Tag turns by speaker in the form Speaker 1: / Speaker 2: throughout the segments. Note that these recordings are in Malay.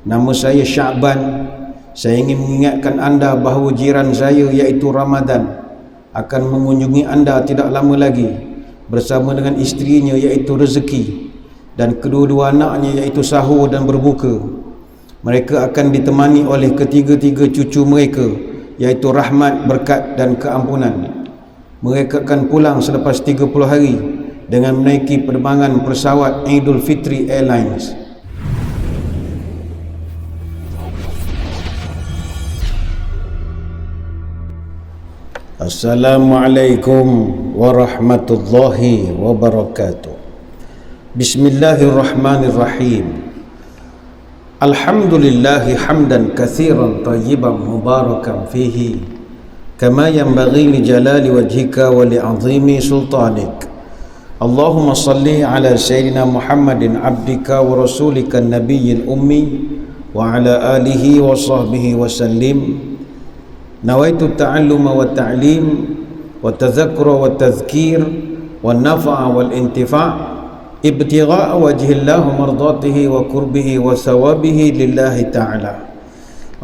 Speaker 1: Nama saya Sya'ban. Saya ingin mengingatkan anda bahawa jiran saya iaitu Ramadan akan mengunjungi anda tidak lama lagi bersama dengan isterinya iaitu Rezeki dan kedua-dua anaknya iaitu Sahur dan Berbuka. Mereka akan ditemani oleh ketiga-tiga cucu mereka iaitu Rahmat, Berkat dan Keampunan. Mereka akan pulang selepas 30 hari dengan menaiki penerbangan pesawat Idul Fitri Airlines. Assalamualaikum warahmatullahi wabarakatuh. Bismillahirrahmanirrahim. Alhamdulillahi hamdan katsiran tayyiban mubarakan fihi kama yanbaghi li jalali wajhika wa li 'azimi sultanik. Allahumma salli ala sayyidina Muhammadin abdika wa rasulika an-nabiyyil ummi wa ala alihi wa sahbihi wa sallim. Nawaitu ta'alluma wa ta'lim wa tadhakkura wa tadhkir wa nafa'a wal intifa' ibtigha'a wajhillah mardatihi wa qurbihi wa thawabihi lillahi ta'ala.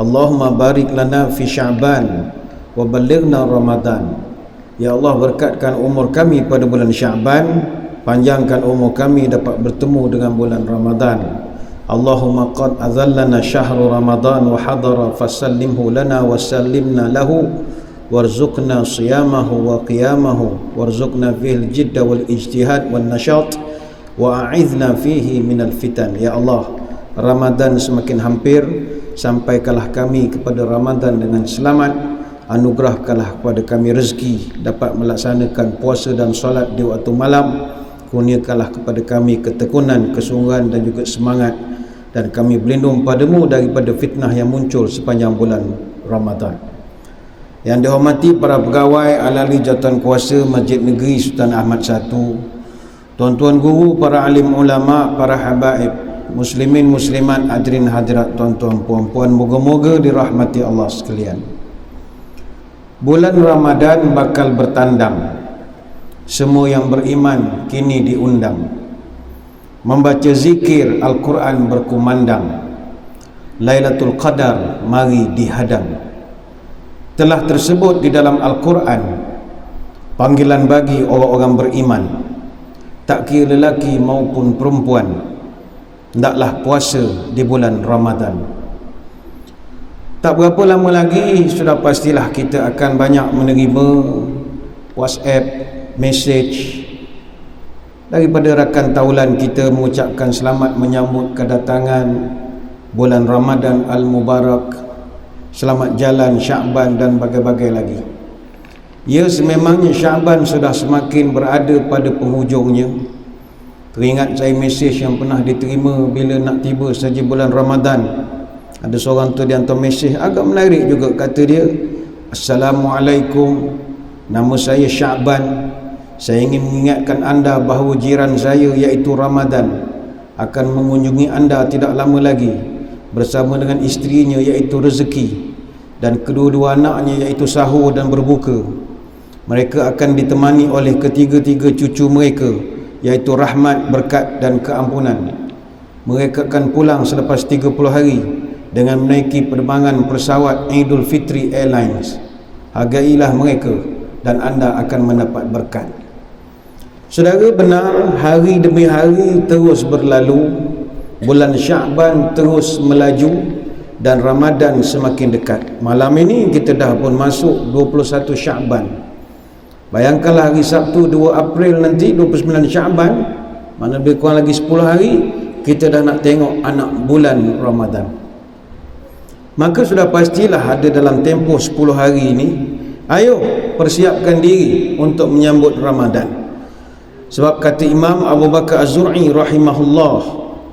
Speaker 1: Allahumma barik lana fi Sya'ban wa ballighna Ramadan. Ya Allah, berkatkan umur kami pada bulan Sya'ban, panjangkan umur kami dapat bertemu dengan bulan Ramadan. Allahumma qad azallana syahru Ramadan wa hadara fasallimhu lana wa sallimna lahu warzuqna siyamahu wa qiyamahu warzuqna fihi al-jidda wal ijtihad wal nashat wa a'idhna fihi minal fitan. Ya Allah, Ramadan semakin hampir, sampaikanlah kami kepada Ramadan dengan selamat, anugerahkanlah kepada kami rezeki dapat melaksanakan puasa dan solat di waktu malam, kurniakanlah kepada kami ketekunan, kesungguhan dan juga semangat, dan kami berlindung padamu daripada fitnah yang muncul sepanjang bulan Ramadan. Yang dihormati para pegawai ahli jawatan kuasa Masjid Negeri Sultan Ahmad I, tuan-tuan guru, para alim ulama, para habaib, muslimin muslimat, hadirin hadirat, tuan-tuan puan-puan, moga-moga dirahmati Allah sekalian. Bulan Ramadan bakal bertandang. Semua yang beriman kini diundang membaca zikir Al-Quran berkumandang. Lailatul Qadar mari dihadang. Telah tersebut di dalam Al-Quran panggilan bagi orang-orang beriman, tak kira lelaki maupun perempuan, hendaklah puasa di bulan Ramadan. Tak berapa lama lagi sudah pastilah kita akan banyak menerima WhatsApp, message daripada rakan taulan kita mengucapkan selamat menyambut kedatangan bulan Ramadan Al-Mubarak, selamat jalan Sya'ban dan bagai-bagai lagi. Ya, sememangnya Sya'ban sudah semakin berada pada penghujungnya. Teringat saya mesej yang pernah diterima bila nak tiba saja bulan Ramadan. Ada seorang tu dia hantar mesej agak menarik juga, kata dia, Assalamualaikum, nama saya Sya'ban. Saya ingin mengingatkan anda bahawa jiran saya iaitu Ramadan akan mengunjungi anda tidak lama lagi bersama dengan isterinya iaitu Rezeki dan kedua-dua anaknya iaitu Sahur dan Berbuka. Mereka akan ditemani oleh ketiga-tiga cucu mereka iaitu Rahmat, Berkat dan Keampunan. Mereka akan pulang selepas 30 hari dengan menaiki penerbangan pesawat Idul Fitri Airlines. Hargailah mereka dan anda akan mendapat berkat. Saudara, benar, hari demi hari terus berlalu, bulan Sya'ban terus melaju dan Ramadan semakin dekat. Malam ini kita dah pun masuk 21 Sya'ban. Bayangkanlah hari Sabtu 2 April nanti 29 Sya'ban, mana lebih kurang lagi 10 hari kita dah nak tengok anak bulan Ramadan. Maka sudah pastilah ada dalam tempoh 10 hari ini, ayo persiapkan diri untuk menyambut Ramadan. Sebab kata Imam Abu Bakar Az-Zur'i rahimahullah,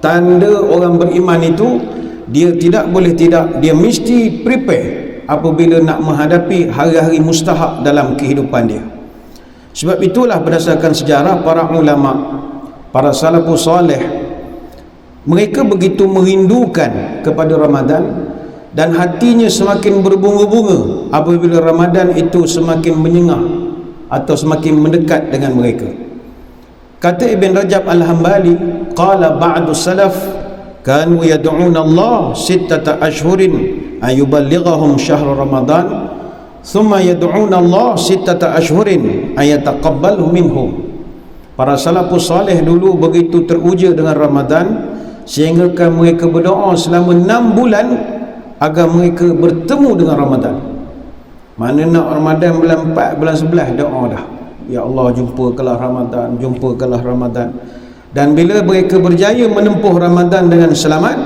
Speaker 1: tanda orang beriman itu dia tidak boleh tidak, dia mesti prepare apabila nak menghadapi hari-hari mustahak dalam kehidupan dia. Sebab itulah berdasarkan sejarah para ulama, para salafus salih, mereka begitu merindukan kepada Ramadan dan hatinya semakin berbunga-bunga apabila Ramadan itu semakin menyengah atau semakin mendekat dengan mereka. Kata Ibn Rajab Al-Hambali, qala ba'du salaf, kanu yad'una Allah sittata ashhurin ayuballighahum syahr Ramadan thumma yad'una Allah sittata ashhurin ayataqabbalu minhum. Para salafus salih dulu begitu teruja dengan Ramadan sehingga mereka berdoa selama 6 bulan agar mereka bertemu dengan Ramadan. Mana nak Ramadan bulan 4, bulan 11 doa dah, ya Allah jumpakanlah Ramadan, jumpakanlah Ramadan. Dan bila mereka berjaya menempuh Ramadan dengan selamat,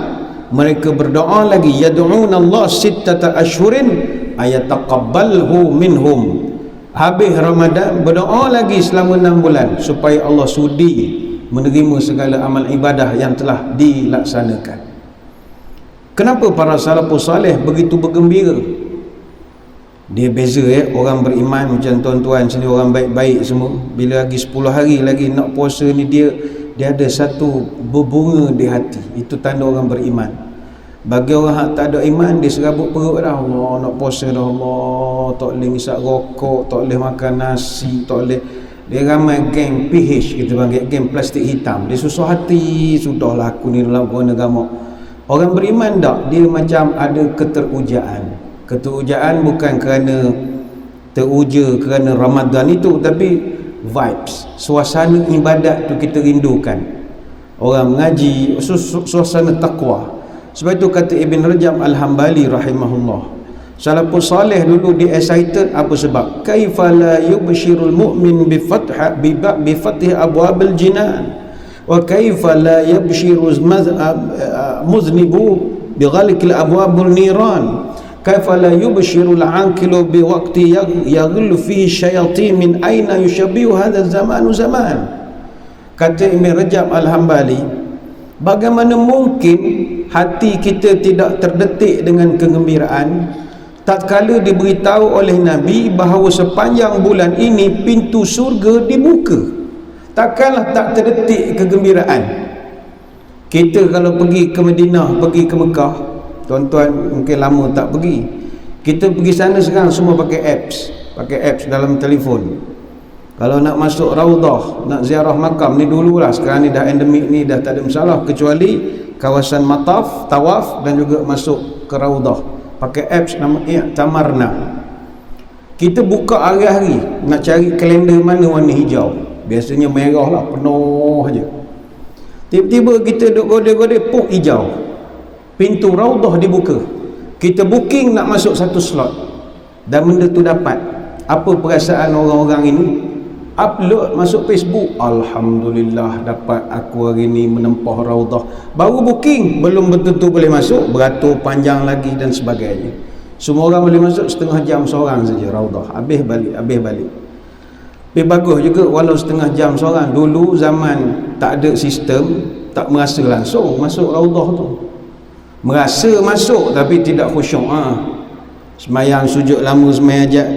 Speaker 1: mereka berdoa lagi, yad'una Allah sittata ashhurin ayataqabbalhu minhum. Habis Ramadan berdoa lagi selama 6 bulan supaya Allah sudi menerima segala amal ibadah yang telah dilaksanakan. Kenapa para salafus salih begitu bergembira? Dia beza orang beriman macam tuan-tuan sini, orang baik-baik semua, bila lagi 10 hari lagi nak puasa ni, dia ada satu berbunga di hati. Itu tanda orang beriman. Bagi orang yang tak ada iman, dia serabut perut dah, Allah nak puasa dah, Allah tak boleh ngisap rokok, tak boleh makan nasi, tak boleh. Dia ramai geng PH, kita panggil geng plastik hitam. Dia susah hati, sudahlah aku ni dalam guna gamuk. Orang beriman tak, dia macam ada keterujaan. Keterujaan bukan kerana teruja kerana Ramadan itu, tapi vibes, suasana ibadat tu kita rindukan. Orang mengaji, suasana taqwa. Sebab itu kata Ibn Rajab Al-Hambali rahimahullah, salafus salih dulu di excited apa sebab? Kaifa la yubshirul mu'min bi fathi abwabil jinan wa kaifa la yubshirul muznibu bi ghalqil abwabul niran. Kaifa la yubshirul anqilu bi waqti yaghlu fihi syayatin min aina yushabbihu hadha zamanu zaman. Kata Ibn Rajab Al-Hambali, bagaimana mungkin hati kita tidak terdetik dengan kegembiraan tatkala diberitahu oleh Nabi bahawa sepanjang bulan ini pintu surga dibuka? Takkanlah tak terdetik kegembiraan. Kita kalau pergi ke Madinah, pergi ke Mekah, tuan-tuan mungkin lama tak pergi, kita pergi sana sekarang semua pakai apps dalam telefon. Kalau nak masuk Raudah, nak ziarah makam ni dululah, sekarang ni dah endemik ni, dah tak ada masalah, kecuali kawasan mataf, tawaf dan juga masuk ke Raudah, pakai apps nama Tamarna. Kita buka hari-hari nak cari kalender mana warna hijau, biasanya merah lah, penuh aja. Tiba-tiba kita duk godeh-godeh, puk hijau, pintu Raudah dibuka. Kita booking nak masuk satu slot dan benda tu dapat. Apa perasaan orang-orang ini? Upload masuk Facebook, alhamdulillah dapat, aku hari ni menempah Raudah. Baru booking, belum betul-betul boleh masuk, beratur panjang lagi dan sebagainya. Semua orang boleh masuk setengah jam seorang saja Raudah, habis balik. Tapi bagus juga walau setengah jam seorang. Dulu zaman tak ada sistem, tak merasa langsung masuk Raudah tu. Merasa masuk tapi tidak khusyuk. Semayang sujud lama, semayang ajak,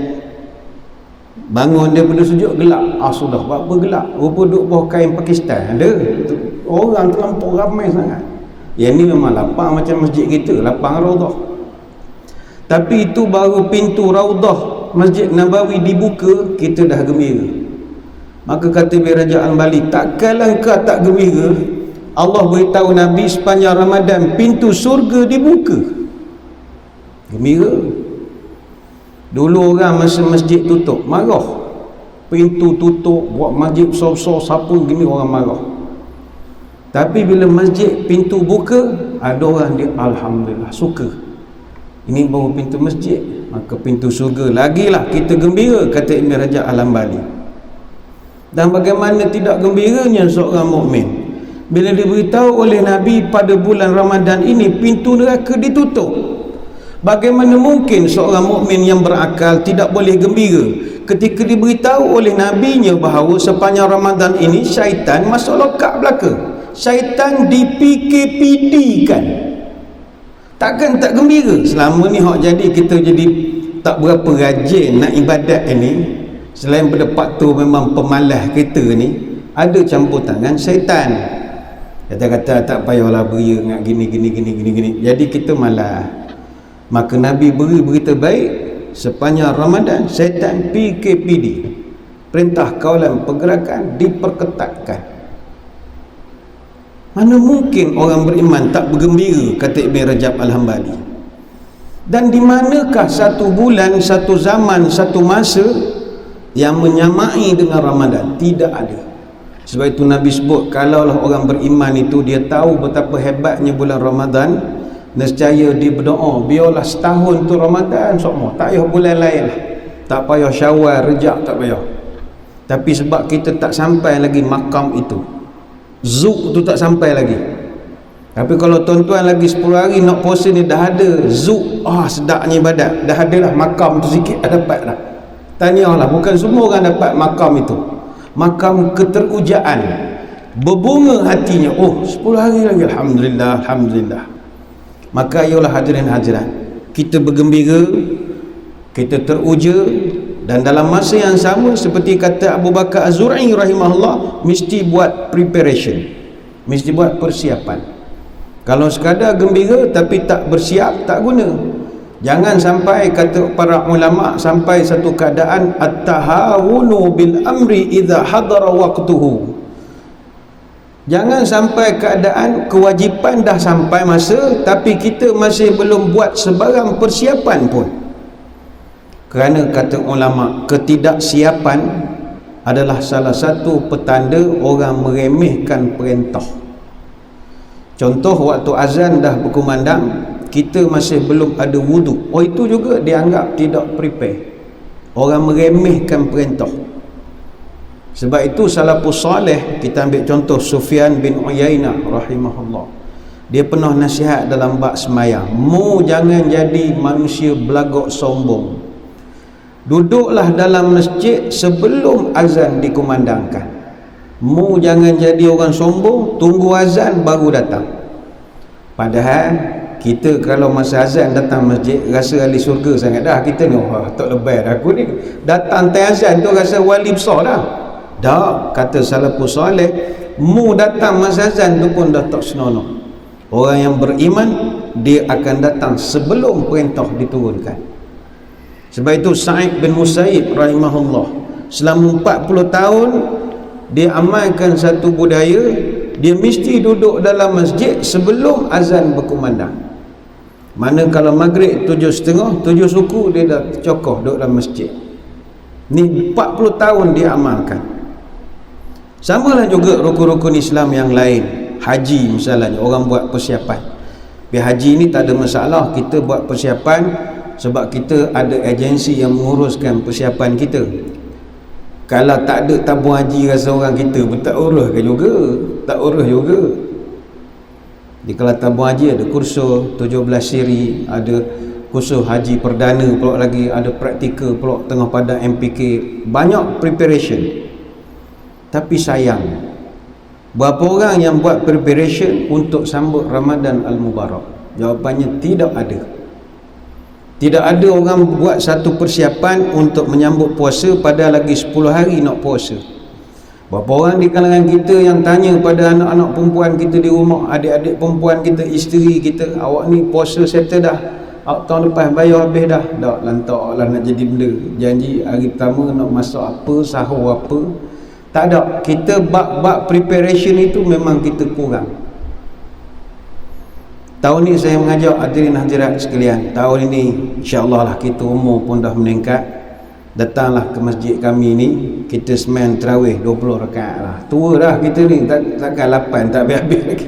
Speaker 1: bangun daripada sujud gelap. Sudah berapa gelap, rupa duduk bawah kain Pakistan. Ada orang terlampau ramai sangat. Yang ni memang lapang macam masjid kita, lapang Raudah. Tapi itu baru pintu Raudah Masjid Nabawi dibuka, kita dah gembira. Maka kata Ibn Rajab Al-Hambali, takkanlah engkau tak gembira? Allah beritahu Nabi sepanjang Ramadan pintu surga dibuka. Gembira. Dulu orang masa masjid tutup marah, pintu tutup, buat masjid besar-besar, siapa gini orang marah. Tapi bila masjid pintu buka, ada orang dia alhamdulillah suka. Ini baru pintu masjid, maka pintu surga lagilah kita gembira, kata Ibn Rajab Al-Hambali. Dan bagaimana tidak gembiranya seorang mukmin bila diberitahu oleh Nabi pada bulan Ramadan ini pintu neraka ditutup. Bagaimana mungkin seorang mukmin yang berakal tidak boleh gembira ketika diberitahu oleh Nabi-Nya bahawa sepanjang Ramadan ini syaitan masuk lokap belaka, syaitan di-PKPD-kan. Takkan tak gembira? Selama ni hak jadi kita jadi tak berapa rajin nak ibadat ini. Selain pada faktor memang pemalas kita ni, ada campur tangan syaitan. Kata-kata tak payahlah beria nak gini. Jadi kita malas. Maka Nabi beri berita baik, sepanjang Ramadan syaitan PKPD, perintah kawalan pergerakan diperketatkan. Mana mungkin orang beriman tak bergembira, kata Ibn Rajab Al-Hambali. Dan di manakah satu bulan, satu zaman, satu masa yang menyamai dengan Ramadan? Tidak ada. Sebab itu Nabi sebut, kalaulah orang beriman itu dia tahu betapa hebatnya bulan Ramadan, nescaya dia berdoa, biarlah setahun tu Ramadan semua, tak payah bulan lain lah, tak payah Syawal, Rejab, tak payah. Tapi sebab kita tak sampai lagi makam itu, zuk tu tak sampai lagi. Tapi kalau tuan-tuan lagi 10 hari nak puasa ni dah ada zuk, sedapnya ibadat, dah ada lah makam tu sikit, dah dapat dah. Tahniahlah, bukan semua orang dapat makam itu, makam keterujaan, berbunga hatinya. 10 hari lagi, Alhamdulillah, Alhamdulillah. Maka ayolah hadirin hadirat, kita bergembira, kita teruja, dan dalam masa yang sama seperti kata Abu Bakar Az-Zur'i rahimahullah, mesti buat preparation, mesti buat persiapan. Kalau sekadar gembira tapi tak bersiap, tak guna. Jangan sampai, kata para ulama, sampai satu keadaan at-tahawunu bil amri idza hadara waqtuhu. Jangan sampai keadaan kewajipan dah sampai masa tapi kita masih belum buat sebarang persiapan pun. Kerana kata ulama, ketidaksiapan adalah salah satu petanda orang meremehkan perintah. Contoh, waktu azan dah berkumandang, kita masih belum ada wuduk, itu juga dianggap tidak prepare. Orang meremehkan perintah. Sebab itu salafus salih, kita ambil contoh Sufyan bin Uyainah rahimahullah, dia pernah nasihat dalam bab semayang, jangan jadi manusia belagak sombong. Duduklah dalam masjid sebelum azan dikumandangkan. Jangan jadi orang sombong, tunggu azan baru datang. Padahal kita kalau masa azan datang masjid rasa ahli surga sangat dah. Kita ni, tak lebih dah aku ni, datang time azan tu rasa wali besar dah. Dah, kata salafus salih, datang masa azan tu pun dah tak senonoh. Orang yang beriman, dia akan datang sebelum perintah diturunkan. Sebab itu Sa'id bin Musayyib rahimahullah, selama 40 tahun dia amalkan satu budaya, dia mesti duduk dalam masjid sebelum azan berkumandang. Mana kalau maghrib 7.30, 7 suku dia dah cokoh duduk dalam masjid. Ni 40 tahun dia amalkan. Samalah juga rukun-rukun Islam yang lain. Haji misalnya, orang buat persiapan. Haji ni tak ada masalah, kita buat persiapan sebab kita ada agensi yang menguruskan persiapan kita. Kalau tak ada tabung haji rasa orang kita pun tak urus ke juga, tak urus juga. Di kalau tabung haji ada kursus 17 siri, ada kursus haji perdana pula lagi, ada praktikal pula tengah pada MPK, banyak preparation. Tapi sayang, berapa orang yang buat preparation untuk sambut Ramadan Al-Mubarak? Jawapannya tidak ada. Tidak ada orang buat satu persiapan untuk menyambut puasa, padahal lagi 10 hari nak puasa. Berapa orang di kalangan kita yang tanya pada anak-anak perempuan kita di rumah, adik-adik perempuan kita, isteri kita, awak ni puasa settle dah, tahun lepas bayar habis dah? Tak, lantak lah nak jadi benda. Janji hari pertama nak masak apa, sahur apa, tak ada. Kita bab preparation itu memang kita kurang. Tahun ni saya mengajak hadirin hadirat sekalian, tahun ini insya-Allah lah kita umur pun dah meningkat, datanglah ke masjid kami ni, kita semain tarawih 20 rakaat lah. Tua dah kita ni, takkan 8 tak habis-habis lagi.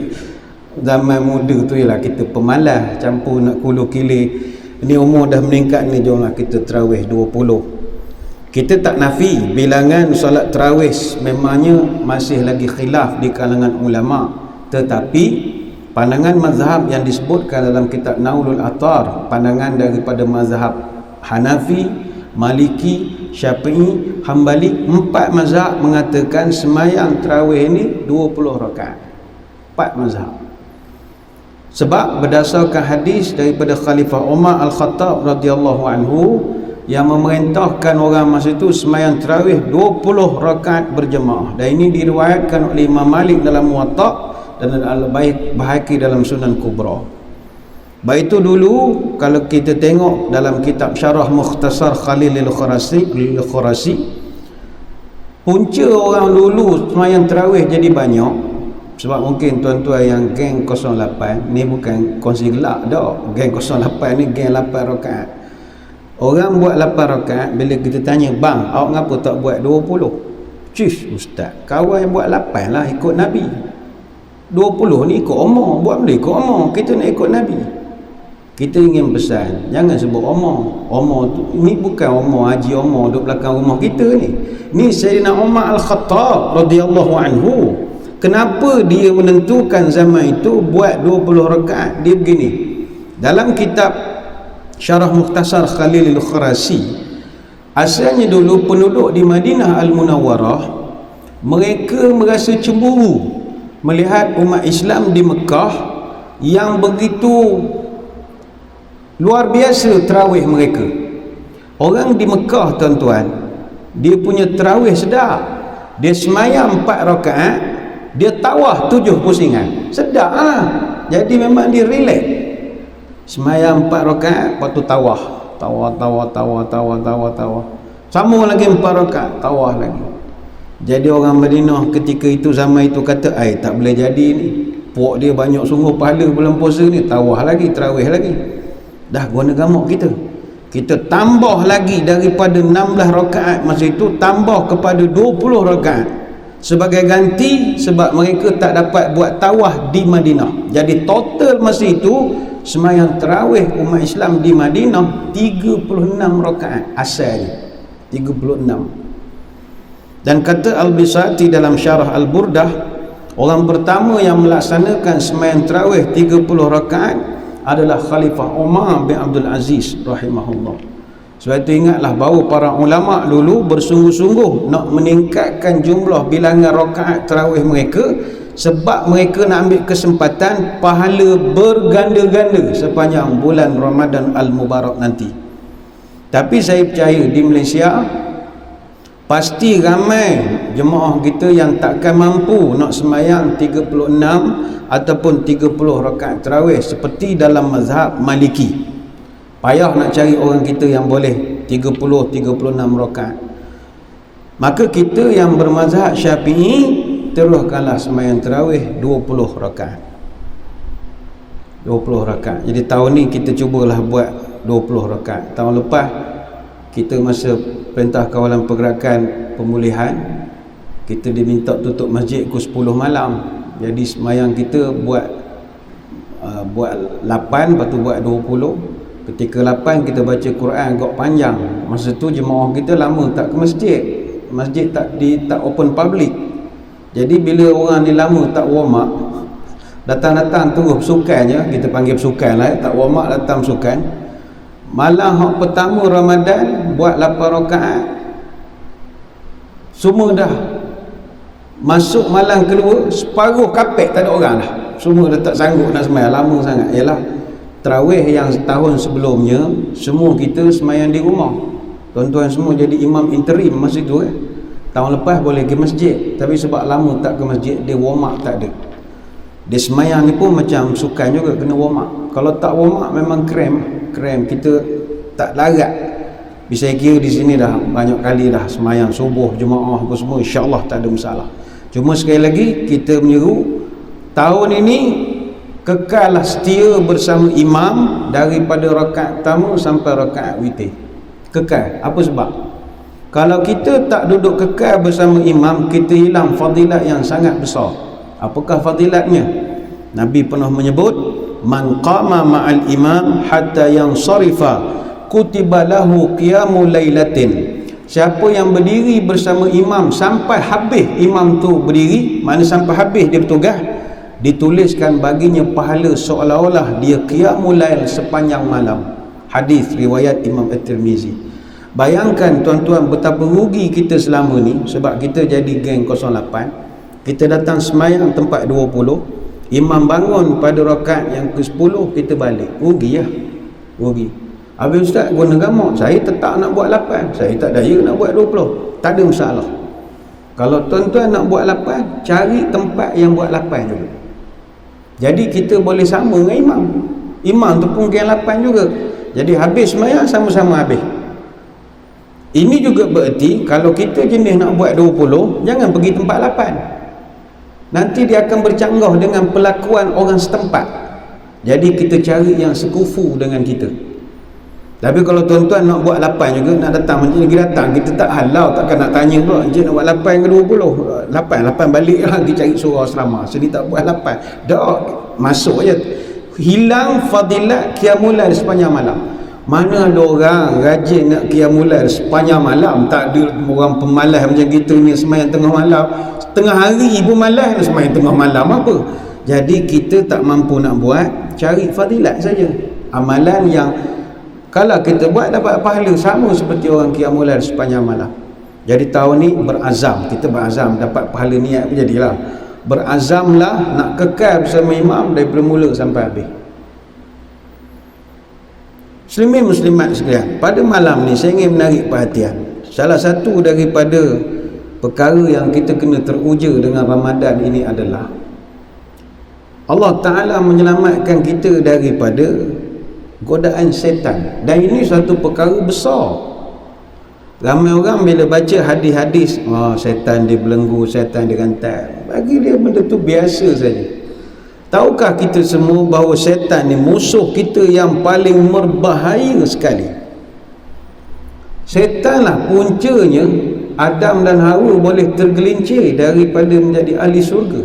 Speaker 1: Zaman muda tu ialah kita pemalas, campur nak kulu kilir. Ini umur dah meningkat ni, jomlah kita tarawih 20. Kita tak nafi bilangan solat tarawih memangnya masih lagi khilaf di kalangan ulama, tetapi pandangan mazhab yang disebutkan dalam kitab Naulul Athar, pandangan daripada mazhab Hanafi, Maliki, Syafi'i, Hambali, 4 mazhab mengatakan semayang tarawih ini 20 rakaat. 4 mazhab. Sebab berdasarkan hadis daripada Khalifah Umar Al-Khattab radhiyallahu anhu yang memerintahkan orang masa itu semayang tarawih 20 rakaat berjemaah. Dan ini diriwayatkan oleh Imam Malik dalam Muwatta dan Al-Baihaqi dalam Sunan Kubra. Baik itu dulu, kalau kita tengok dalam kitab Syarah Mukhtasar Khalil Al-Khurasi, punca orang dulu semayang tarawih jadi banyak Sebab mungkin tuan-tuan yang geng 08 ni bukan kongsi gelak dah. Geng 08 ni geng 8 rakaat. Orang buat 8 rakaat, bila kita tanya, bang, awak ngapa tak buat 20? Cish, ustaz, kawan yang buat 8 lah ikut Nabi. 20 ni ikut Umar, buat boleh ikut Umar. Kita nak ikut Nabi. Kita ingin pesan, jangan sebut Umar. Umar tu, ni bukan Umar Haji Umar duduk belakang rumah kita ni. Ni Sayyidina Umar Al-Khattab radhiyallahu anhu. Kenapa dia menentukan zaman itu buat 20 rakaat? Dia begini. Dalam kitab Syarah Mukhtasar Khalil Al-Khurasi, asalnya dulu penduduk di Madinah Al-Munawwarah, mereka merasa cemburu melihat umat Islam di Mekah yang begitu luar biasa tarawih mereka. Orang di Mekah, tuan-tuan, dia punya tarawih sedap. Dia semayang 4 rakaat, dia tawah 7 pusingan. Sedap lah. Jadi memang dia relax. Semayang 4 rakaat, lepas tu tawah. Tawah. Sambung lagi 4 rakaat, tawah lagi. Jadi orang Madinah ketika itu, zaman itu kata, tak boleh jadi ni. Puak dia banyak sungguh pahala bulan puasa ni, tawah lagi, tarawih lagi. Dah guna gamuk kita. Kita tambah lagi daripada 16 rakaat masa itu, tambah kepada 20 rakaat. Sebagai ganti sebab mereka tak dapat buat tawah di Madinah. Jadi total masa itu semayang tarawih umat Islam di Madinah 36 rakaat asalnya. 36. Dan kata Al-Bisati dalam Syarah Al-Burdah, orang pertama yang melaksanakan semayang tarawih 30 rakaat adalah Khalifah Umar bin Abdul Aziz rahimahullah. Sebab itu ingatlah bahawa para ulama dulu bersungguh-sungguh nak meningkatkan jumlah bilangan rakaat tarawih mereka, sebab mereka nak ambil kesempatan pahala berganda-ganda sepanjang bulan Ramadan Al-Mubarak nanti. Tapi saya percaya di Malaysia pasti ramai jemaah kita yang takkan mampu nak sembahyang 36 ataupun 30 rakaat tarawih seperti dalam mazhab Maliki. Payah nak cari orang kita yang boleh 30-36 rakaat. Maka kita yang bermazhab Syafi'i teruskanlah sembahyang tarawih 20 rakaat. 20 rakaat. Jadi tahun ni kita cubalah buat 20 rakaat. Tahun lepas kita masa Perintah Kawalan Pergerakan Pemulihan, kita diminta tutup masjid pukul 10 malam. Jadi sembahyang kita buat 8, lepas tu buat 20. Ketika 8 kita baca Quran agak panjang. Masa tu jemaah kita lama tak ke masjid. Masjid tak open public. Jadi bila orang ni lama tak warm up, datang-datang terus bersukannya, kita panggil bersukan lah, tak warm up datang bersukan. Malam hak pertama Ramadan buat 8 rakaat. Semua dah masuk malam kedua, separuh kapek tak ada orang dah. Semua dah tak sanggup nak sembahyang, lama sangat. Yalah, tarawih yang setahun sebelumnya semua kita sembahyang di rumah. Tuan-tuan semua jadi imam interim masa itu kan. Tahun lepas boleh ke masjid, tapi sebab lama tak ke masjid, dia warm up tak ada. Dia sembahyang ni pun macam sukan juga, kena warm up. Kalau tak warm up memang krem, kita tak larat. Bisa kira di sini dah banyak kali dah sembahyang subuh, jemaah apa semua, insya-Allah tak ada masalah. Cuma sekali lagi kita menyeru, tahun ini kekallah setia bersama imam daripada rakaat pertama sampai rakaat witir. Kekal. Apa sebab? Kalau kita tak duduk kekal bersama imam, kita hilang fadilat yang sangat besar. Apakah fadilatnya? Nabi pernah menyebut, man qama ma'al imam hatta yansarifa kutiba lahu qiyamul lailatin. Siapa yang berdiri bersama imam sampai habis imam tu berdiri, makna sampai habis dia bertugas, dituliskan baginya pahala seolah-olah dia qiyamul lail sepanjang malam. Hadis riwayat Imam At-Tirmizi. Bayangkan tuan-tuan betapa rugi kita selama ni, sebab kita jadi geng 08. Kita datang semayang tempat 20, imam bangun pada rakaat yang ke-10, kita balik. Rugi ya. Rugi. Habis ustaz guna gamuk, saya tetap nak buat 8, saya tak daya nak buat 20. Tak ada masalah. Kalau tuan-tuan nak buat 8, cari tempat yang buat 8 juga. Jadi kita boleh sama dengan imam. Imam tu pun geng 8 juga. Jadi habis semayang sama-sama habis. Ini juga bererti kalau kita jenis nak buat 20, jangan pergi tempat 8. nanti dia akan bercanggah dengan perlakuan orang setempat. Jadi kita cari yang sekufu dengan kita. Tapi kalau tuan-tuan nak buat 8 juga, nak datang macam lagi datang, kita tak halau, takkan nak tanya pula, encik nak buat 8 ke 20? 8 balik lagi cari surau asrama. Sedih tak buat 8. Dah masuk je. Hilang fadilat qiyamul lail sepanjang malam. Mana ada orang rajin nak qiyamul lail sepanjang malam? Tak ada orang pemalas macam kita ni sembahyang tengah malam. Tengah hari pun malas nak sembahyang tengah malam apa? Jadi kita tak mampu nak buat, cari fadilat saja. Amalan yang kalau kita buat dapat pahala sama seperti orang qiyamul lail sepanjang malam. Jadi tahun ni berazam, kita berazam dapat pahala niat pun jadilah. Berazamlah nak kekal bersama imam daripada mula sampai habis. Muslimin muslimat sekalian, pada malam ni saya ingin menarik perhatian. Salah satu daripada perkara yang kita kena teruja dengan Ramadan ini adalah Allah Ta'ala menyelamatkan kita daripada godaan setan. Dan ini satu perkara besar. Ramai orang bila baca hadis-hadis, setan dia belenggu, setan dia rantai, bagi dia benda tu biasa saja. Tahukah kita semua bahawa setan ni musuh kita yang paling berbahaya sekali? Setanlah puncanya Adam dan Hawa boleh tergelincir daripada menjadi ahli syurga.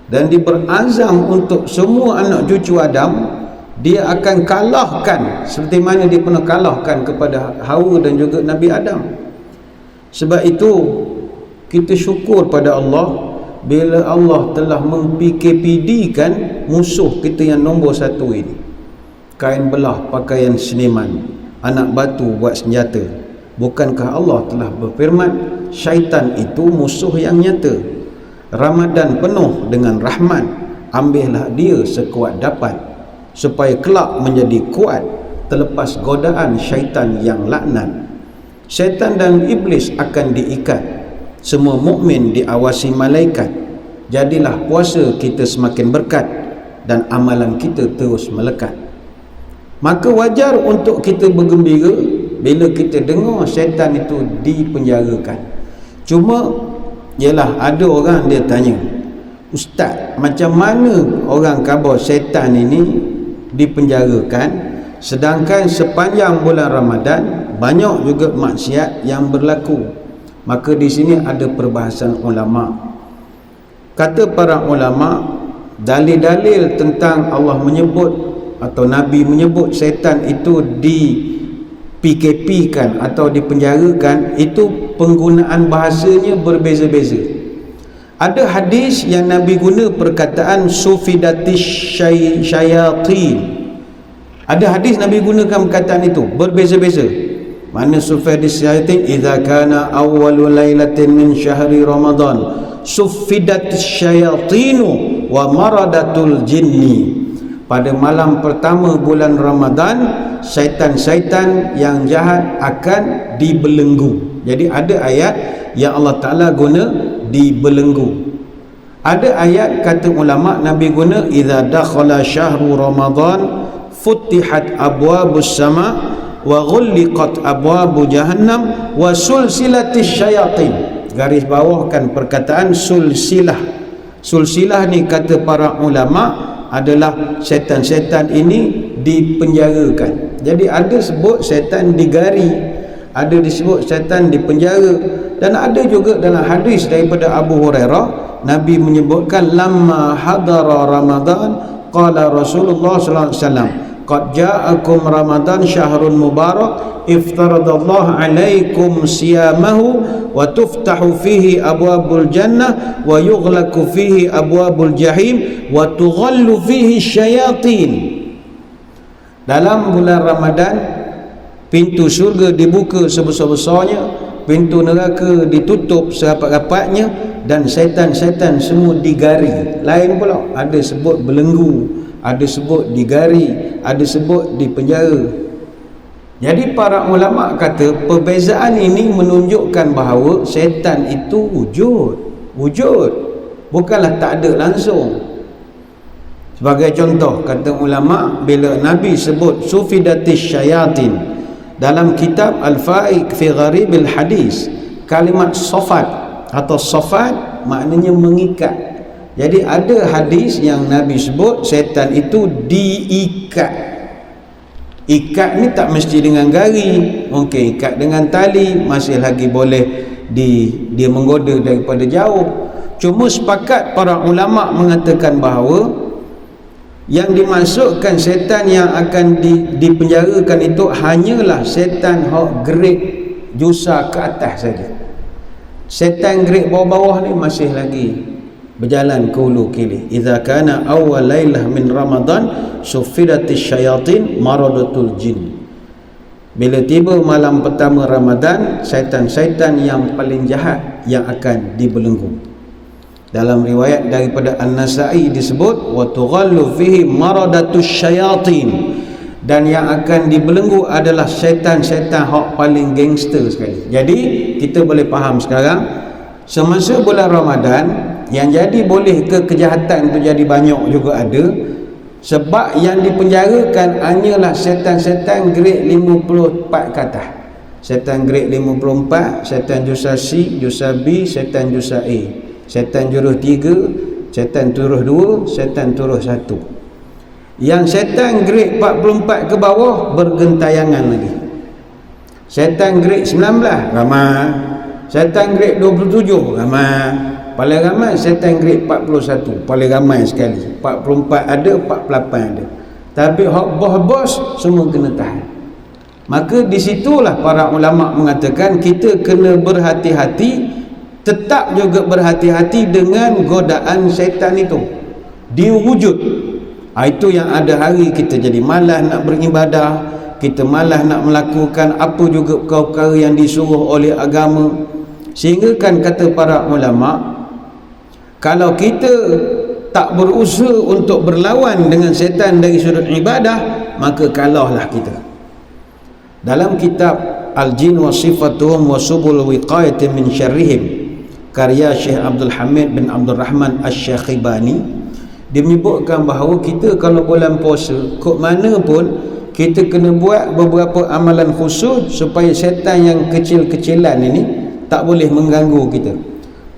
Speaker 1: Dan dia berazam untuk semua anak cucu Adam, dia akan kalahkan seperti mana dia pernah kalahkan kepada Hawa dan juga Nabi Adam. Sebab itu kita syukur pada Allah bila Allah telah mem-PKPD-kan musuh kita yang nombor satu ini. Kain belah pakaian seniman, anak batu buat senjata. Bukankah Allah telah berfirman, syaitan itu musuh yang nyata. Ramadan penuh dengan rahmat, ambillah dia sekuat dapat, supaya kelak menjadi kuat terlepas godaan syaitan yang laknat. Syaitan dan iblis akan diikat, semua mukmin diawasi malaikat. Jadilah puasa kita semakin berkat dan amalan kita terus melekat. Maka wajar untuk kita bergembira bila kita dengar syaitan itu dipenjarakan. Cuma ialah ada orang dia tanya, Ustaz, macam mana orang khabar syaitan ini dipenjarakan sedangkan sepanjang bulan Ramadan banyak juga maksiat yang berlaku? Maka di sini ada perbahasan ulama. Kata para ulama, dalil-dalil tentang Allah menyebut atau Nabi menyebut syaitan itu di PKP-kan atau dipenjarakan, itu penggunaan bahasanya berbeza-beza. Ada hadis yang Nabi guna perkataan sufidatis syayatin. Ada hadis Nabi gunakan perkataan itu berbeza-beza. Mana sufidatis syayatin? Idza kana awwalu lailatin min syahri Ramadan sufidatis syayatinu wa maradatul jinni. Pada malam pertama bulan Ramadan, syaitan-syaitan yang jahat akan dibelenggu. Jadi ada ayat yang Allah Ta'ala guna dibelenggu. Ada ayat kata ulama Nabi guna idza dakhala syahru Ramadan futihat abwabus sama wa ghulliqat abwabu jahannam wa sulsilatis syayatin. Garis bawahkan perkataan sulsilah. Sulsilah ni kata para ulama adalah setan-setan ini dipenjarakan. Jadi ada sebut setan digari, ada disebut setan dipenjara, dan ada juga dalam hadis daripada Abu Hurairah Nabi menyebutkan lamma hadara Ramadan qala Rasulullah sallallahu alaihi wasallam qad ja'akum Ramadan syahrun mubarak iftaradallahu alaikum siyamahu wa tuftahu fihi abwabul jannah wa yughlaqu fihi abwabul jahim wa tughallu fihi syayatin. Dalam bulan Ramadan pintu syurga dibuka sebesar-besarnya, pintu neraka ditutup serapat-rapatnya, dan syaitan-syaitan semua digari. Lain pula, ada sebut belenggu, ada sebut digari, ada sebut dipenjara. Jadi para ulama kata perbezaan ini menunjukkan bahawa syaitan itu wujud, bukanlah tak ada langsung. Sebagai contoh, kata ulama, bila Nabi sebut sufidatis syayatin dalam kitab Al-Fa'iq fi Gharibil Hadis, kalimat sofat atau sofat maknanya mengikat. Jadi ada hadis yang Nabi sebut syaitan itu diikat. Ikat ni tak mesti dengan gari, mungkin ikat dengan tali, masih lagi boleh dia menggoda daripada jauh. Cuma sepakat para ulama mengatakan bahawa yang dimasukkan syaitan yang akan dipenjarakan itu hanyalah syaitan hak grade jusa ke atas saja. Syaitan grade bawah-bawah ni masih lagi berjalan ke hulu kili. Idza kana awwal lailah min Ramadan sufidatis syayatin maradatul jin. Bila tiba malam pertama Ramadan, syaitan-syaitan yang paling jahat yang akan dibelenggu. Dalam riwayat daripada An-Nasa'i disebut wa tughallu fihi maradatus syayatin, dan yang akan dibelenggu adalah syaitan-syaitan hak paling gangster sekali. Jadi kita boleh faham sekarang, semasa bulan Ramadan yang jadi boleh ke kejahatan tu jadi banyak juga ada, sebab yang dipenjarakan hanyalah syaitan-syaitan grade 54 ke atas. Syaitan grade 54, syaitan jusa C, jusa B, syaitan jusa A, syaitan jurus 3, syaitan jurus 2, syaitan jurus 1. Yang syaitan grade 44 ke bawah bergentayangan lagi. Syaitan grade 19 ramai, syaitan grade 27 ramai, paling ramai syaitan grade 41, paling ramai sekali. 44 ada, 48 ada. Tapi hak bos-bos semua kena tahan. Maka disitulah para ulama mengatakan kita kena berhati-hati, tetap juga berhati-hati dengan godaan syaitan itu. Dia wujud. Itu yang ada hari kita jadi malas nak beribadah, kita malas nak melakukan apa juga perkara yang disuruh oleh agama. Sehingga kan kata para ulama, kalau kita tak berusaha untuk berlawan dengan syaitan dari sudut ibadah, maka kalahlah kita. Dalam kitab Al-Jin wa Sifatuhum wa Subul Wiqayati min Syarrihim, karya Syekh Abdul Hamid bin Abdul Rahman Asy-Syakhibani, dia menyebutkan bahawa kita kalau bulan puasa, kok mana pun kita kena buat beberapa amalan khusus supaya syaitan yang kecil-kecilan ini tak boleh mengganggu kita.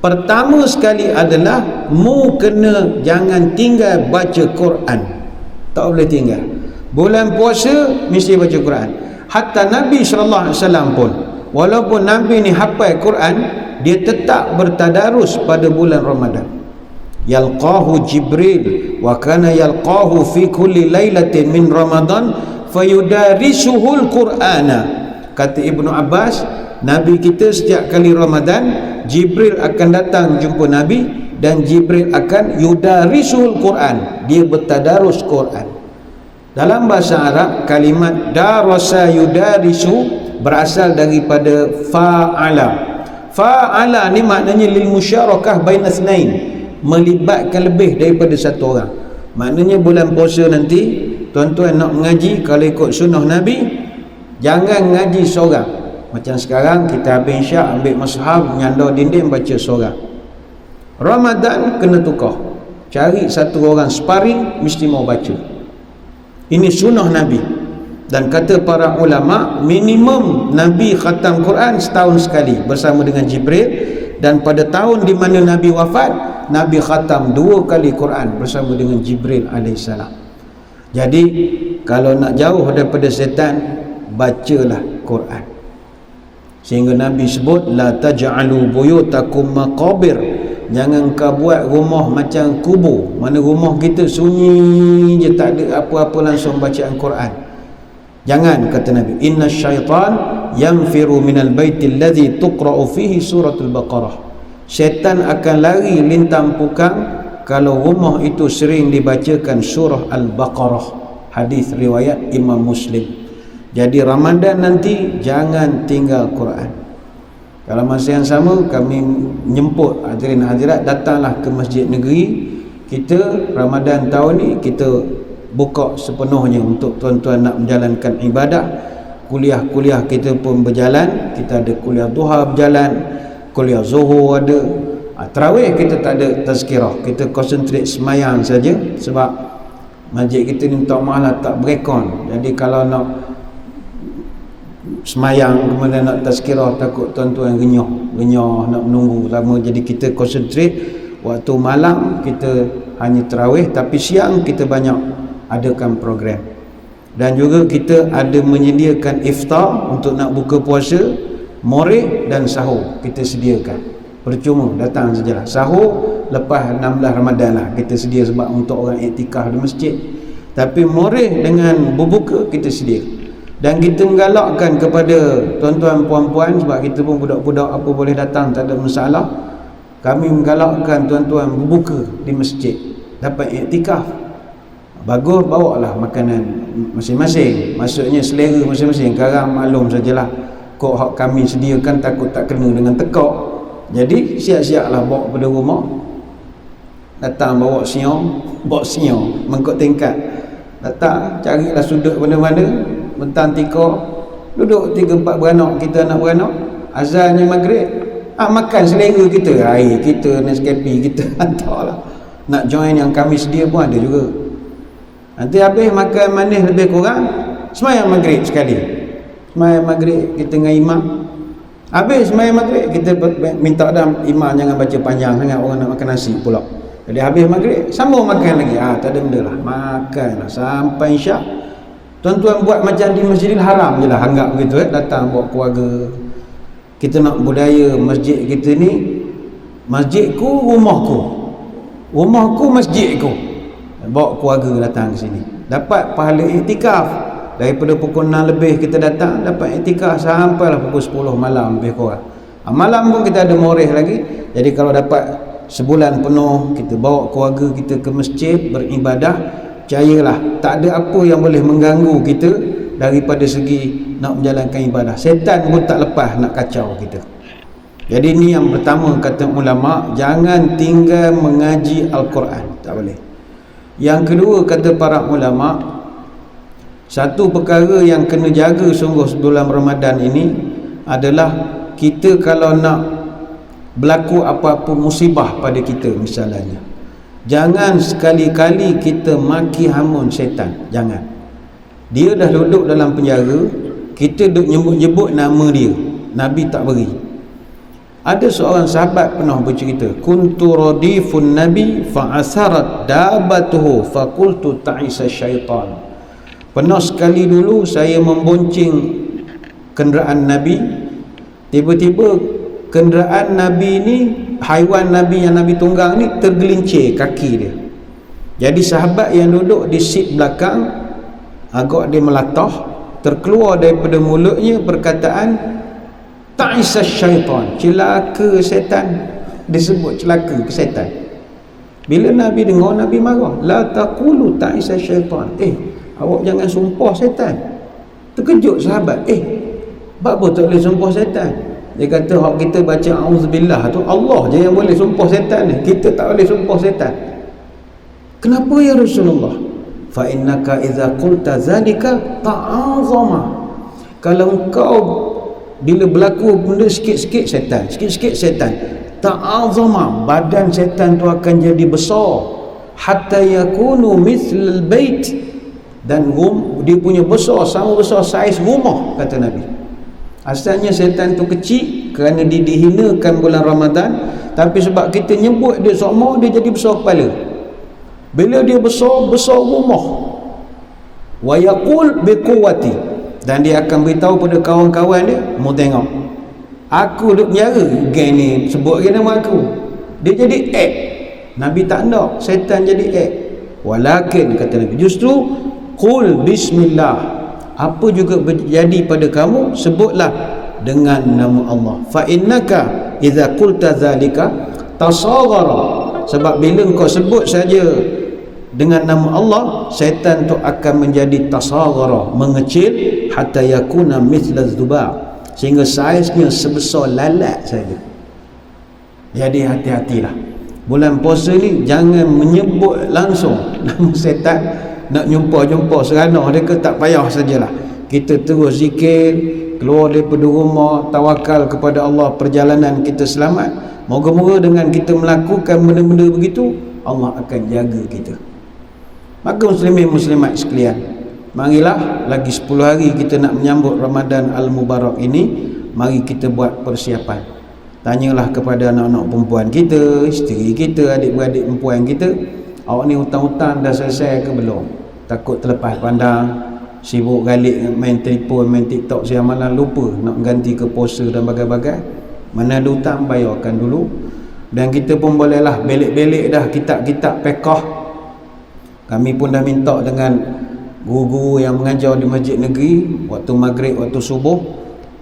Speaker 1: Pertama sekali adalah kena jangan tinggal baca Quran. Tak boleh tinggal. Bulan puasa mesti baca Quran. Hatta Nabi SAW pun, walaupun Nabi ni hafal Quran, dia tetap bertadarus pada bulan Ramadan. Yalqahu Jibril wa kana yalqahu fi kulli lailatin min Ramadan fayudarisuhul Qur'ana. Kata Ibnu Abbas, Nabi kita setiap kali Ramadan, Jibril akan datang jumpa Nabi dan Jibril akan yudarisuhul Quran, dia bertadarus Quran. Dalam bahasa Arab, kalimat darasa yudarisu berasal daripada fa'ala. Fa'ala ni maknanya lil musyarakah baina itsnain, melibatkan lebih daripada satu orang. Maknanya bulan puasa nanti tuan-tuan nak mengaji, kalau ikut sunnah Nabi, jangan ngaji seorang. Macam sekarang kita habis isyak ambil mushaf, nyandar dinding baca seorang. Ramadan kena tukar, cari satu orang sparring, mesti mau baca. Ini sunnah Nabi. Dan kata para ulama, minimum Nabi khatam Quran setahun sekali bersama dengan Jibril. Dan pada tahun di mana Nabi wafat, Nabi khatam 2 kali Quran bersama dengan Jibril AS. Jadi kalau nak jauh daripada setan, bacalah Quran. Sehingga Nabi sebut, la taj'alu buyutakum maqabir, jangan kau buat rumah macam kubur. Mana rumah kita sunyi je, tak ada apa-apa, langsung bacaan Quran. Jangan, kata Nabi, inna syaitan yanfiru minal baitil ladzi tuqra'u fihi suratul Baqarah. Syaitan akan lari lintang pukang kalau rumah itu sering dibacakan surah Al-Baqarah. Hadis riwayat Imam Muslim. Jadi Ramadan nanti jangan tinggal Quran. Kalau masa yang sama kami menyemput hadirin hadirat, datanglah ke Masjid Negeri. Kita Ramadan tahun ni kita buka sepenuhnya untuk tuan-tuan nak menjalankan ibadah. Kuliah-kuliah kita pun berjalan. Kita ada kuliah duha berjalan, kuliah zuhur ada. Tarawih kita tak ada tazkirah, kita concentrate semayang saja. Sebab masjid kita ni minta maaf lah, tak berekon. Jadi kalau nak semayang kemudian nak tazkirah, takut tuan-tuan renyah nak menunggu lama. Jadi kita concentrate waktu malam kita hanya tarawih, tapi siang kita banyak adakan program. Dan juga kita ada menyediakan iftar untuk nak buka puasa, moreh dan sahur kita sediakan. Percuma datang sajalah. Sahur lepas 16 Ramadan lah kita sedia, sebab untuk orang iktikaf di masjid. Tapi moreh dengan berbuka kita sedia. Dan kita menggalakkan kepada tuan-tuan puan-puan, sebab kita pun budak-budak apa boleh datang, tak ada masalah. Kami menggalakkan tuan-tuan berbuka di masjid, dapat iktikaf. Bagus, bawa lah makanan masing-masing, maksudnya selera masing-masing. Sekarang maklum sajalah, kok hak kami sediakan takut tak kena dengan tekak. Jadi siap-siap lah bawa pada rumah. Datang bawa siang mengikut tingkat. Datang carilah sudut mana-mana, bentang tikar, duduk 3-4 beranak kita, anak beranak. Azannya maghrib, makan selera kita, air kita, Nescafe kita hantarlah. Nak join yang kami sedia pun ada juga. Nanti habis makan manis lebih kurang, sembahyang maghrib sekali. Sembahyang maghrib kita dengan imam. Habis sembahyang maghrib kita minta dah imam jangan baca panjang sangat, orang nak makan nasi pula. Jadi habis maghrib sambung makan lagi. Tak ada benda lah, makanlah sampai isyak. Tuan-tuan buat macam di Masjidil Haram je lah, anggap begitu datang bawa keluarga. Kita nak budaya masjid kita ni, masjidku rumahku, rumahku masjidku. Bawa keluarga datang ke sini, dapat pahala iktikaf. Daripada pukul 6 lebih kita datang, dapat iktikaf sampailah pukul 10 malam lebih kurang. Malam pun kita ada moreh lagi. Jadi kalau dapat sebulan penuh kita bawa keluarga kita ke masjid beribadah, percayalah tak ada apa yang boleh mengganggu kita daripada segi nak menjalankan ibadah. Setan pun tak lepas nak kacau kita. Jadi ni yang pertama kata ulama, jangan tinggal mengaji Al-Quran, tak boleh. Yang kedua kata para ulama, satu perkara yang kena jaga sungguh bulan Ramadan ini adalah kita kalau nak berlaku apa-apa musibah pada kita misalnya, jangan sekali-kali kita maki hamun syaitan. Jangan. Dia dah duduk dalam penjara, kita duduk nyebut-nyebut nama dia, Nabi tak beri. Ada seorang sahabat pernah bercerita, kuntu radifun nabi fa'asarat dabatuhu faqultu ta'isa syaitan. Pernah sekali dulu saya membonceng kenderaan Nabi, tiba-tiba kenderaan Nabi ni, haiwan Nabi yang Nabi tunggang ni tergelincir kaki dia. Jadi sahabat yang duduk di seat belakang agak dia melatah, terkeluar daripada mulutnya perkataan ta'isa syaitan, celaka setan. Disebut celaka ke setan. Bila Nabi dengar, Nabi marah, la taqulu ta'isa syaitan, awak jangan sumpah setan. Terkejut sahabat, apa tak boleh sumpah setan? Dia kata hak kita baca auzubillah tu Allah je yang boleh sumpah setan ni, kita tak boleh sumpah setan. Kenapa ya Rasulullah? Fa innaka idza qulta zalika ta'azama. Kalau engkau bila berlaku benda sikit-sikit setan, ta'azama, badan setan tu akan jadi besar, hatta yakunu mithlal bait, dan dia punya besar sama besar saiz rumah, kata Nabi. Asalnya setan tu kecil kerana dia dihinakan bulan Ramadan, tapi sebab kita nyebut dia sama, dia jadi besar kepala. Bila dia besar rumah. Wa yaqul biquwwati, dan dia akan beritahu pada kawan-kawan dia, mau tengok aku duk penjara, geng ni sebut ke nama aku. Dia jadi Nabi tak nak setan jadi walakin, kata Nabi, justru qul bismillah, apa juga berjadi pada kamu sebutlah dengan nama Allah. Fa innaka idza qulta zalika tasaghara, sebab bila engkau sebut saja dengan nama Allah, syaitan tu akan menjadi tasaghara, mengecil, hatta yakuna mithla dzubab, sehingga saiznya sebesar lalat saja. Jadi hati-hatilah bulan puasa ni, jangan menyebut langsung nama syaitan. Nak jumpa seranah dia ke, tak payah sajalah. Kita terus zikir, keluar daripada rumah, tawakal kepada Allah, perjalanan kita selamat. Moga-moga dengan kita melakukan benda-benda begitu, Allah akan jaga kita. Maka muslimin muslimat sekalian, marilah lagi 10 hari kita nak menyambut Ramadan Al-Mubarak ini, mari kita buat persiapan. Tanyalah kepada anak-anak perempuan kita, isteri kita, adik-beradik perempuan kita, awak ni hutang-hutang dah selesai ke belum? Takut terlepas pandang, sibuk galik main telefon, main TikTok siang malam, lupa nak ganti ke puasa dan bagai-bagai. Mana ada hutang, bayarkan dulu. Dan kita pun bolehlah belik-belik dah kitab-kitab fiqh. Kami pun dah minta dengan guru-guru yang mengajar di masjid negeri waktu maghrib, waktu subuh,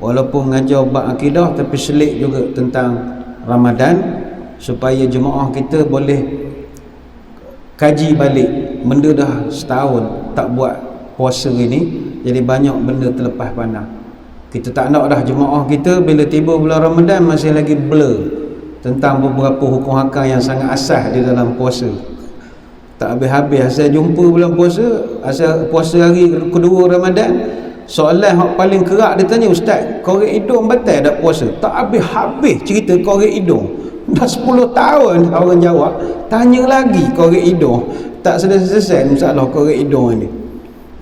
Speaker 1: walaupun mengajar bab akidah tapi selit juga tentang Ramadan, supaya jemaah kita boleh kaji balik. Benda dah setahun tak buat puasa ini, jadi banyak benda terlepas pandang. Kita tak nak dah jemaah kita bila tiba bulan Ramadan masih lagi blur tentang beberapa hukum hakam yang sangat asas di dalam puasa. Tak habis-habis asal jumpa bulan puasa, asal puasa hari kedua Ramadan, soalan yang paling kerak dia tanya, ustaz, korek hidung batal tak puasa? Tak habis-habis cerita korek hidung. Dah 10 tahun orang jawab, tanya lagi korek hidung. Tak selesai masalah korek hidung ni.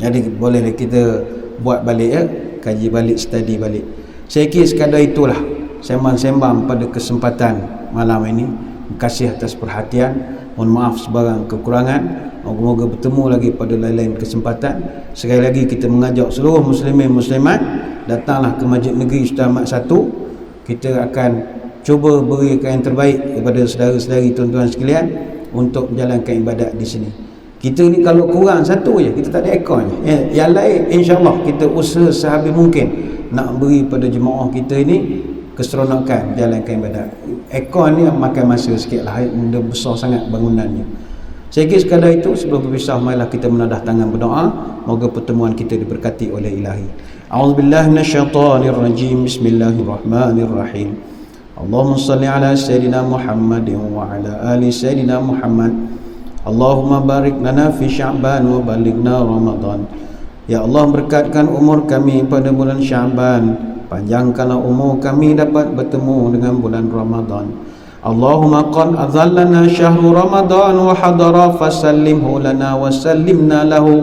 Speaker 1: Jadi bolehlah kita buat balik ya, kaji balik, study balik. Saya kira sekadar itulah sembang-sembang pada kesempatan malam ini. Terima kasih atas perhatian. Mohon maaf sebarang kekurangan. Moga-moga bertemu lagi pada lain-lain kesempatan. Sekali lagi kita mengajak seluruh muslimin muslimat, datanglah ke Masjid Negeri Ustaz Ahmad 1. Kita akan cuba berikan yang terbaik kepada saudara-saudari, tuan-tuan sekalian, untuk menjalankan ibadat di sini. Kita ni kalau kurang satu je, kita tak ada ekor je. Yang lain insya-Allah kita usaha sehabis mungkin nak beri pada jemaah kita ini keseronokan jalankan ibadat. Ekor ni makan masa sikit lah, benda besar sangat bangunannya. Saya kira sekadar itu. Sebelum berpisah, marilah kita menadah tangan berdoa. Moga pertemuan kita diberkati oleh Ilahi. A'udzubillahi minasyaitonirrajim. Bismillahirrahmanirrahim. Allahumma salli ala Sayyidina Muhammadin wa ala ali Sayyidina Muhammad. Allahumma barik lana fi Sya'ban wa balighna Ramadan. Ya Allah, berkatkan umur kami pada bulan Sya'ban, panjangkanlah umur kami dapat bertemu dengan bulan Ramadan. Allahumma qad azallana syahru Ramadan wa hadara fasallimhu lana wa sallimna lahu.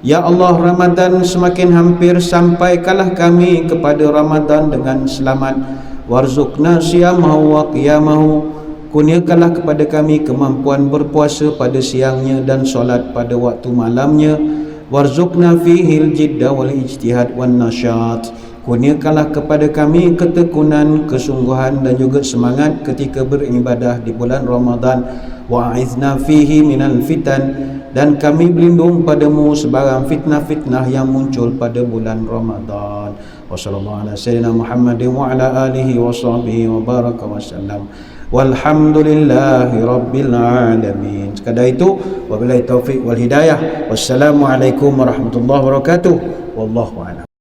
Speaker 1: Ya Allah, Ramadan semakin hampir, sampaikanlah kami kepada Ramadan dengan selamat. Warzuqna siyamahu wa qiyamahu. Kurniakanlah kepada kami kemampuan berpuasa pada siangnya dan solat pada waktu malamnya. Warzuqna fihil jidda wal ijtihad wan nasyat. Kurniakanlah kepada kami ketekunan, kesungguhan dan juga semangat ketika beribadah di bulan Ramadan. Wa'izna fihi minal fitan. Dan kami berlindung padamu sebarang fitnah-fitnah yang muncul pada bulan Ramadan. Wassallallahu ala sayyidina Muhammadin wa ala alihi wa sahbihi wa baraka wa sallam. Walhamdulillahi rabbil alamin. Sekadar itu, wabillahi taufiq wal hidayah. Wassalamualaikum warahmatullahi wabarakatuh. Wallahu a'lam.